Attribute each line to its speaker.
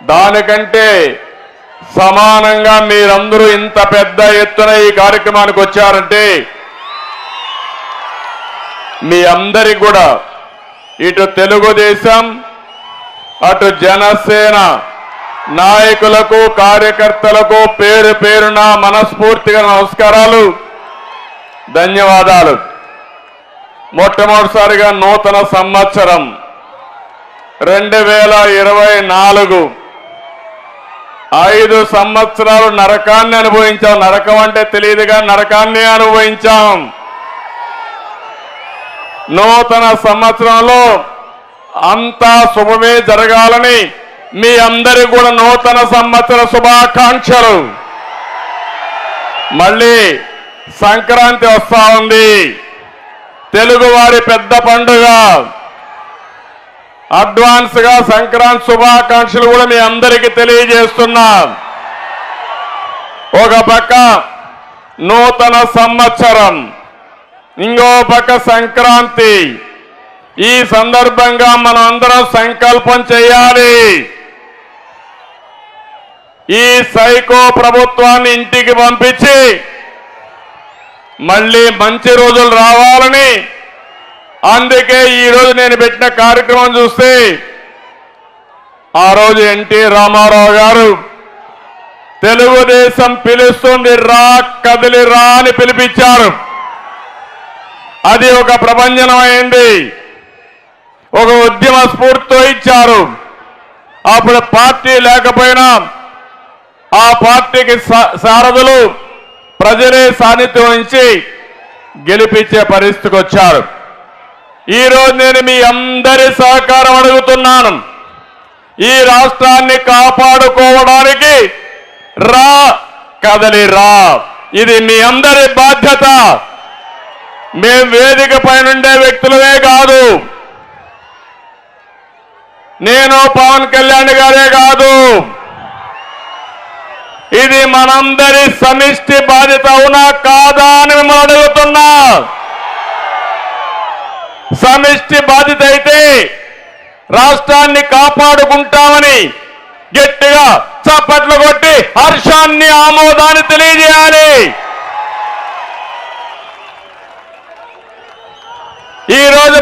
Speaker 1: దానికంటే సమానంగా మీరందరూ ఇంత పెద్ద ఎత్తున ఈ కార్యక్రమానికి వచ్చారంటే మీ అందరికి కూడా ఇటు తెలుగుదేశం అటు జనసేన నాయకులకు కార్యకర్తలకు పేరు పేరున మనస్ఫూర్తిగా నమస్కారాలు, ధన్యవాదాలు. మొట్టమొదటిసారిగా నూతన సంవత్సరం 2024 5 సంవత్సరాలు నరకాన్ని అనుభవించాం. నరకం అంటే తెలియదుగా, నరకాన్ని అనుభవించాం. నూతన సంవత్సరంలో అంతా శుభమే జరగాలని మీ అందరికీ కూడా నూతన సంవత్సర శుభాకాంక్షలు. మళ్ళీ సంక్రాంతి వస్తా ఉంది, తెలుగువారి పెద్ద పండుగ. అడ్వాన్స్ గా సంక్రాంతి శుభాకాంక్షలు కూడా మీ అందరికీ తెలియజేస్తున్నా. ఒక పక్క నూతన సంవత్సరం, ఇంకో పక్క సంక్రాంతి. ఈ సందర్భంగా మనం అందరం సంకల్పం చేయాలి. ఈ సైకో ప్రభుత్వాన్ని ఇంటికి పంపించి మళ్ళీ మంచి రోజులు రావాలని, అందుకే ఈరోజు నేను పెట్టిన కార్యక్రమం చూస్తే ఆ రోజు ఎన్టీ రామారావు గారు తెలుగుదేశం పిలుస్తుంది రా కదిలి రా అని పిలిపించారు. అది ఒక ప్రభంజనం అయింది, ఒక ఉద్యమ స్ఫూర్తితో ఇచ్చారు. అప్పుడు పార్టీ లేకపోయినా ఆ పార్టీకి సారథులు ప్రజలే సాన్నిధ్యం వహించి గెలిపించే పరిస్థితికి వచ్చారు. ఈరోజు నేను మీ అందరి సహకారం అడుగుతున్నాను. ఈ రాష్ట్రాన్ని కాపాడుకోవడానికి రా కదలి రా, ఇది మీ అందరి బాధ్యత. మేం వేదిక పైనుండే వ్యక్తులమే కాదు, నేను పవన్ కళ్యాణ్ గారే కాదు, ఇది మనందరి సమిష్టి బాధ్యత. అవునా కాదా అని మిమ్మల్ని అడుగుతున్నా. సమిష్టి బాధ్యత అయితే రాష్ట్రాన్ని కాపాడుకుంటామని గట్టిగా చప్పట్లు కొట్టి హర్షాన్ని ఆమోదాన్ని తెలియజేయాలి. ఈరోజు